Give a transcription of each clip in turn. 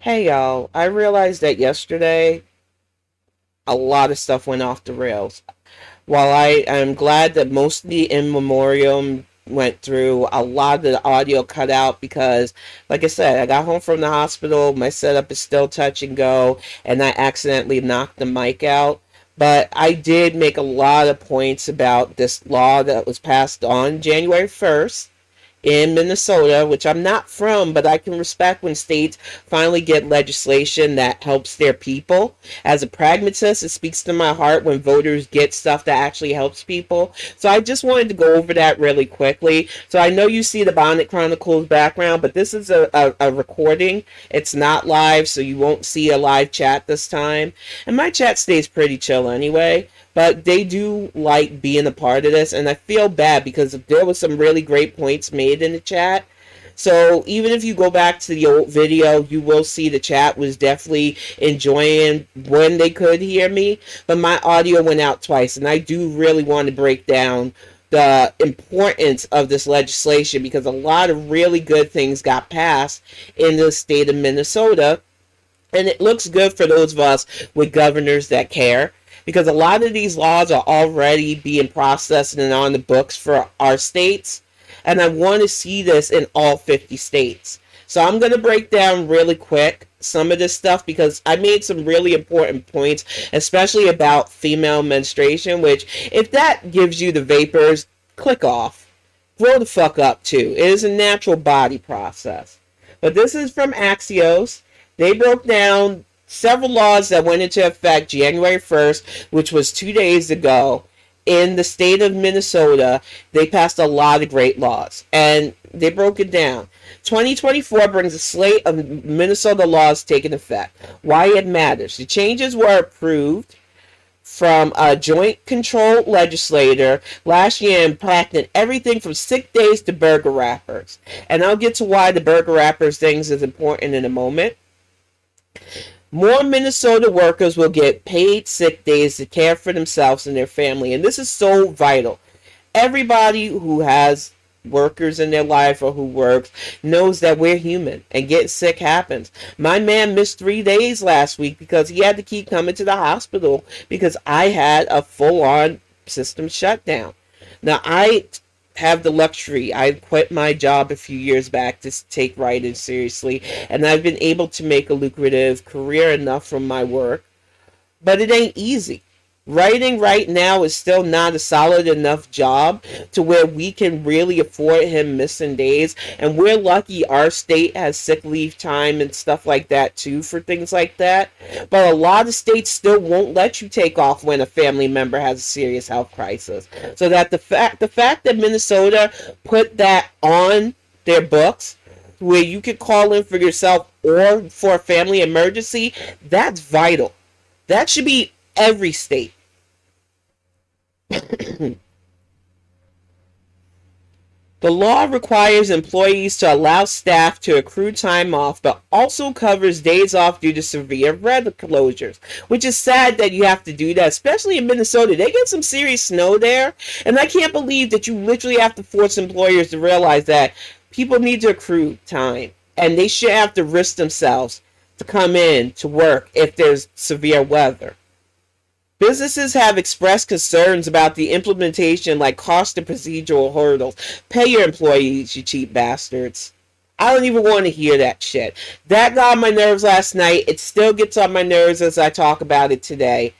Hey y'all, I realized that yesterday a lot of stuff went off the rails. While I am glad that most of the in memoriam went through, a lot of the audio cut out because, like I said, I got home from the hospital, my setup is still touch and go, and I accidentally knocked the mic out. But I did make a lot of points about this law that was passed on January 1st in Minnesota, which I'm not from, but I can respect when states finally get legislation that helps their people. As a pragmatist, it speaks to my heart when voters get stuff that actually helps people. So I just wanted to go over that really quickly. So I know you see the Bonnet Chronicles background, but this is a recording. It's not live, so you won't see a live chat this time. And my chat stays pretty chill anyway, but they do like being a part of this, and I feel bad because there was some really great points made in the chat. So even if you go back to the old video, you will see the chat was definitely enjoying when they could hear me, but my audio went out twice, and I do really want to break down the importance of this legislation because a lot of really good things got passed in the state of Minnesota, and it looks good for those of us with governors that care because a lot of these laws are already being processed and on the books for our states. And I want to see this in all 50 states. So I'm going to break down really quick some of this stuff because I made some really important points, especially about female menstruation, which if that gives you the vapors, click off. Grow the fuck up too. It is a natural body process. But this is from Axios. They broke down several laws that went into effect January 1st, which was 2 days ago. In the state of Minnesota, they passed a lot of great laws, and they broke it down. 2024 brings a slate of Minnesota laws taking effect. Why it matters. The changes were approved from a joint control legislator last year, impacting everything from sick days to burger wrappers. And I'll get to why the burger wrappers things is important in a moment. More Minnesota workers will get paid sick days to care for themselves and their family. And this is so vital. Everybody who has workers in their life or who works knows that we're human and getting sick happens. My man missed 3 days last week because he had to keep coming to the hospital because I had a full-on system shutdown. Now, I have the luxury. I quit my job a few years back to take writing seriously, and I've been able to make a lucrative career enough from my work, but it ain't easy. Writing right now is still not a solid enough job to where we can really afford him missing days, and we're lucky our state has sick leave time and stuff like that too for things like that. But a lot of states still won't let you take off when a family member has a serious health crisis. So that the fact that Minnesota put that on their books where you could call in for yourself or for a family emergency, that's vital. That should be every state. The law requires employees to allow staff to accrue time off, but also covers days off due to severe weather closures, which is sad that you have to do that, especially in Minnesota. They get some serious snow there, and I can't believe that you literally have to force employers to realize that people need to accrue time, and they should have to risk themselves to come in to work if there's severe weather. Businesses have expressed concerns about the implementation, like cost and procedural hurdles. Pay your employees, you cheap bastards. I don't even want to hear that shit. That got on my nerves last night. It still gets on my nerves as I talk about it today.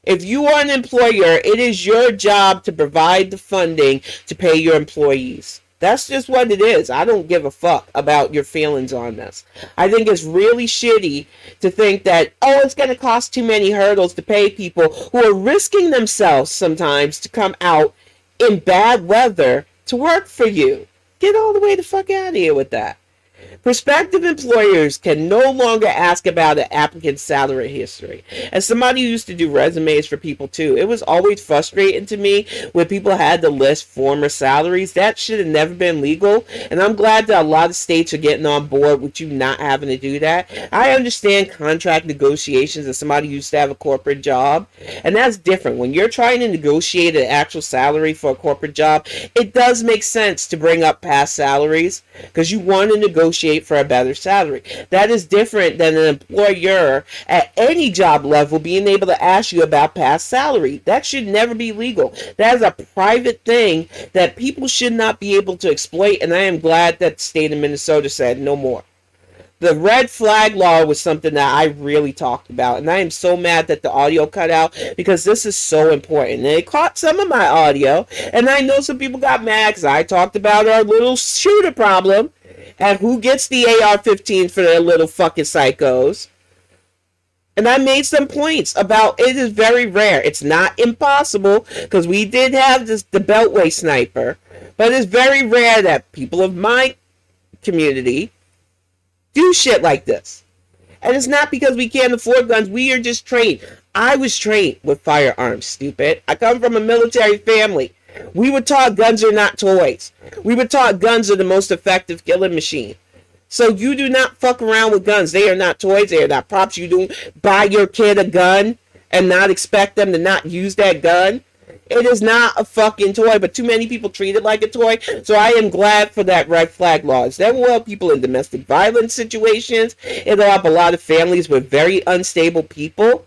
If you are an employer, it is your job to provide the funding to pay your employees. That's just what it is. I don't give a fuck about your feelings on this. I think it's really shitty to think that, oh, it's going to cost too many hurdles to pay people who are risking themselves sometimes to come out in bad weather to work for you. Get all the way the fuck out of here with that. Prospective employers can no longer ask about an applicant's salary history. As somebody who used to do resumes for people too, it was always frustrating to me when people had to list former salaries. That should have never been legal, and I'm glad that a lot of states are getting on board with you not having to do that. I understand contract negotiations as somebody who used to have a corporate job, and that's different. When you're trying to negotiate an actual salary for a corporate job, it does make sense to bring up past salaries because you want to negotiate negotiate for a better salary. That is different than an employer at any job level being able to ask you about past salary. That should never be legal. That is a private thing that people should not be able to exploit, and I am glad that the state of Minnesota said no more. The red flag law was something that I really talked about, and I am so mad that the audio cut out because this is so important. And it caught some of my audio, and I know some people got mad because I talked about our little shooter problem and who gets the AR-15 for their little fucking psychos. And I made some points about it is very rare. It's not impossible because we did have the Beltway sniper, but it's very rare that people of my community do shit like this. And it's not because we can't afford guns. We are just trained. I was trained with firearms, stupid. I come from a military family. We were taught guns are not toys. We were taught guns are the most effective killing machine. So you do not fuck around with guns. They are not toys. They are not props. You don't buy your kid a gun and not expect them to not use that gun. It is not a fucking toy, but too many people treat it like a toy. So I am glad for that red flag laws. That will help people in domestic violence situations. It'll help a lot of families with very unstable people.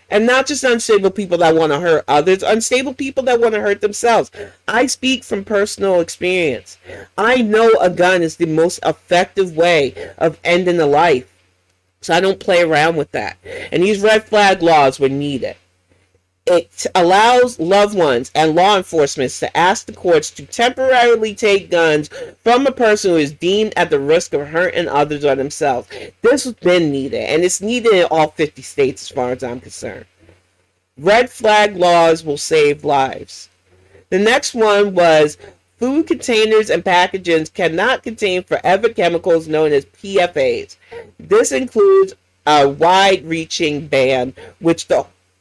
And not just unstable people that want to hurt others, unstable people that want to hurt themselves. I speak from personal experience. I know a gun is the most effective way of ending a life. So I don't play around with that. And these red flag laws were needed. It allows loved ones and law enforcement to ask the courts to temporarily take guns from a person who is deemed at the risk of hurting others or themselves. This has been needed, and it's needed in all 50 states as far as I'm concerned. Red flag laws will save lives. The next one was food containers and packagings cannot contain forever chemicals known as PFAs. This includes a wide-reaching ban, which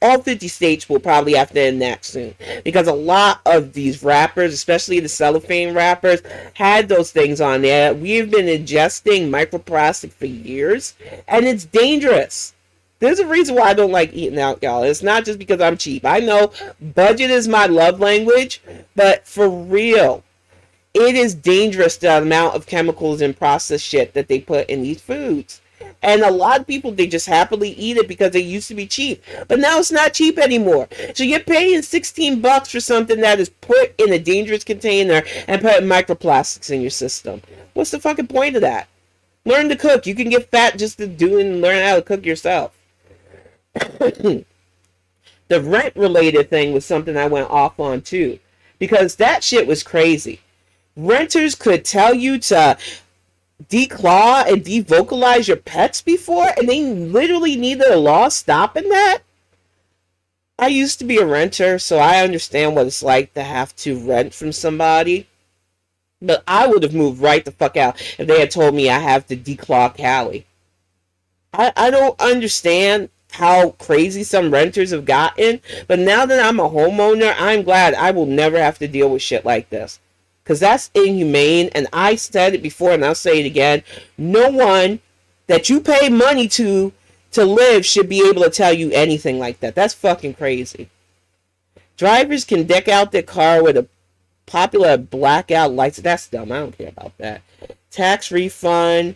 all 50 states will probably have to enact soon. Because a lot of these wrappers, especially the cellophane wrappers, had those things on there. We've been ingesting microplastic for years, and it's dangerous. There's a reason why I don't like eating out, y'all. It's not just because I'm cheap. I know budget is my love language, but for real, it is dangerous the amount of chemicals and processed shit that they put in these foods. And a lot of people, they just happily eat it because it used to be cheap. But now it's not cheap anymore. So you're paying $16 for something that is put in a dangerous container and put microplastics in your system. What's the fucking point of that? Learn to cook. You can get fat just to do and learn how to cook yourself. The rent-related thing was something I went off on too. Because that shit was crazy. Renters could tell you to declaw and devocalize your pets before, and they literally needed a law stopping that. I used to be a renter, so I understand what it's like to have to rent from somebody, but I would have moved right the fuck out if they had told me I have to declaw Callie. I don't understand how crazy some renters have gotten, but now that I'm a homeowner, I'm glad I will never have to deal with shit like this. Because that's inhumane, and I said it before, and I'll say it again. No one that you pay money to live should be able to tell you anything like that. That's fucking crazy. Drivers can deck out their car with a popular blackout lights. That's dumb. I don't care about that. Tax refund.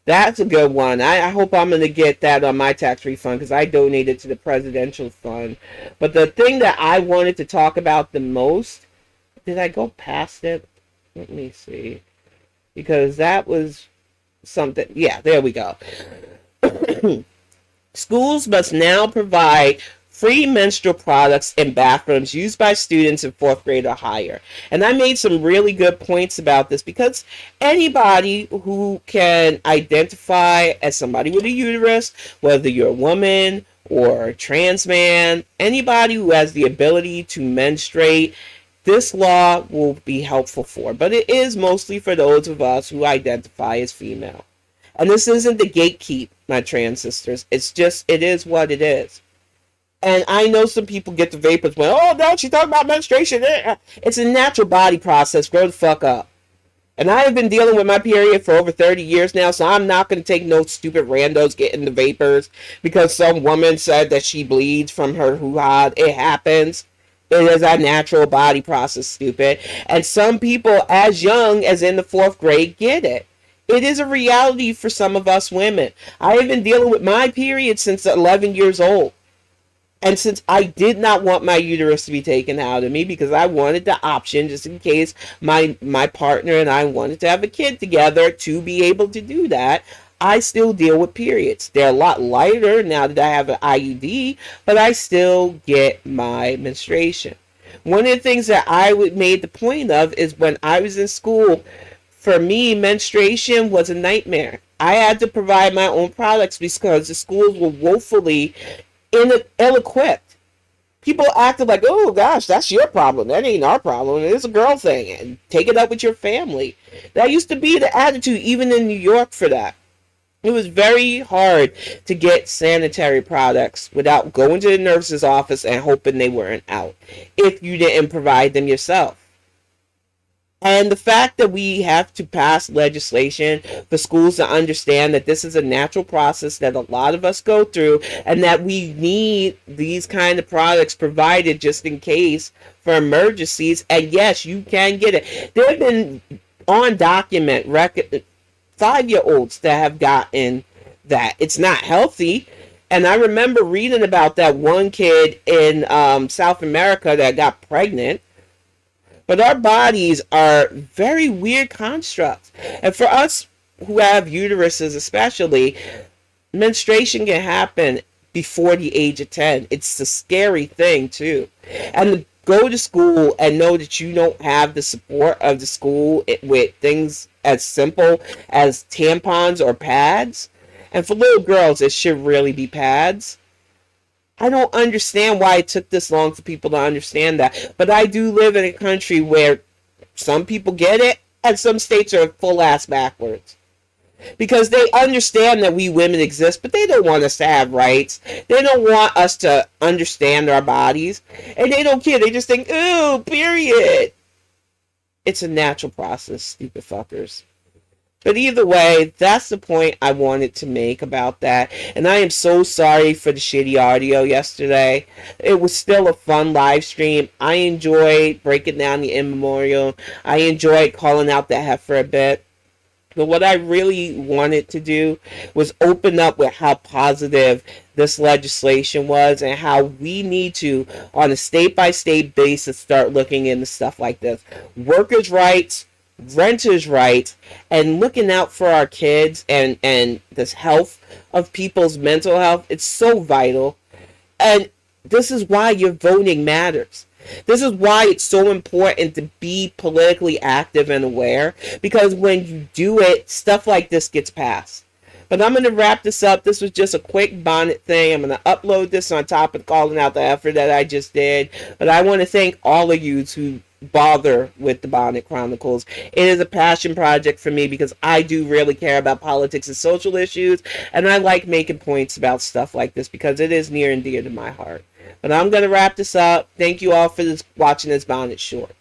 That's a good one. I hope I'm going to get that on my tax refund because I donated to the presidential fund. But the thing that I wanted to talk about the most, did I go past it? Let me see. Because that was something. Yeah, there we go. Schools must now provide free menstrual products in bathrooms used by students in 4th grade or higher. And I made some really good points about this because anybody who can identify as somebody with a uterus, whether you're a woman or a trans man, anybody who has the ability to menstruate, this law will be helpful for. But it is mostly for those of us who identify as female. And this isn't the gatekeep, my trans sisters. It's just, it is what it is. And I know some people get the vapors when, oh no, she's talking about menstruation. It's a natural body process. Grow the fuck up. And I have been dealing with my period for over 30 years now, so I'm not going to take no stupid randos getting the vapors because some woman said that she bleeds from her hoo-ha. It happens. It is a natural body process, stupid. And some people as young as in the 4th grade get it. It is a reality for some of us women. I have been dealing with my period since 11 years old. And since I did not want my uterus to be taken out of me because I wanted the option just in case my partner and I wanted to have a kid together to be able to do that, I still deal with periods. They're a lot lighter now that I have an IUD, but I still get my menstruation. One of the things that I made the point of is when I was in school, for me, menstruation was a nightmare. I had to provide my own products because the schools were woefully ill-equipped. People acted like, oh gosh, that's your problem. That ain't our problem. It's a girl thing. And take it up with your family. That used to be the attitude even in New York for that. It was very hard to get sanitary products without going to the nurse's office and hoping they weren't out if you didn't provide them yourself. And the fact that we have to pass legislation for schools to understand that this is a natural process that a lot of us go through and that we need these kind of products provided just in case for emergencies. And yes, you can get it. There have been on document record 5-year-olds that have gotten that. It's not healthy. And I remember reading about that one kid in South America that got pregnant. But our bodies are very weird constructs. And for us who have uteruses especially, menstruation can happen before the age of 10. It's a scary thing too. And to go to school and know that you don't have the support of the school with things as simple as tampons or pads. And for little girls, it should really be pads. I don't understand why it took this long for people to understand that. But I do live in a country where some people get it and some states are full ass backwards. Because they understand that we women exist, but they don't want us to have rights. They don't want us to understand our bodies. And they don't care. They just think, ooh, period. It's a natural process, stupid fuckers. But either way, that's the point I wanted to make about that. And I am so sorry for the shitty audio yesterday. It was still a fun live stream. I enjoyed breaking down the in memoriam. I enjoyed calling out the heifer a bit. But what I really wanted to do was open up with how positive this legislation was and how we need to, on a state-by-state basis, start looking into stuff like this. Workers' rights, renters' rights, and looking out for our kids and this health of people's mental health. It's so vital. And this is why your voting matters. This is why it's so important to be politically active and aware, because when you do it, stuff like this gets passed. But I'm going to wrap this up. This was just a quick Bonnet thing. I'm going to upload this on top of calling out the effort that I just did. But I want to thank all of you who bother with the Bonnet Chronicles. It is a passion project for me because I do really care about politics and social issues, and I like making points about stuff like this because it is near and dear to my heart. But I'm going to wrap this up. Thank you all for watching this Bonnet short.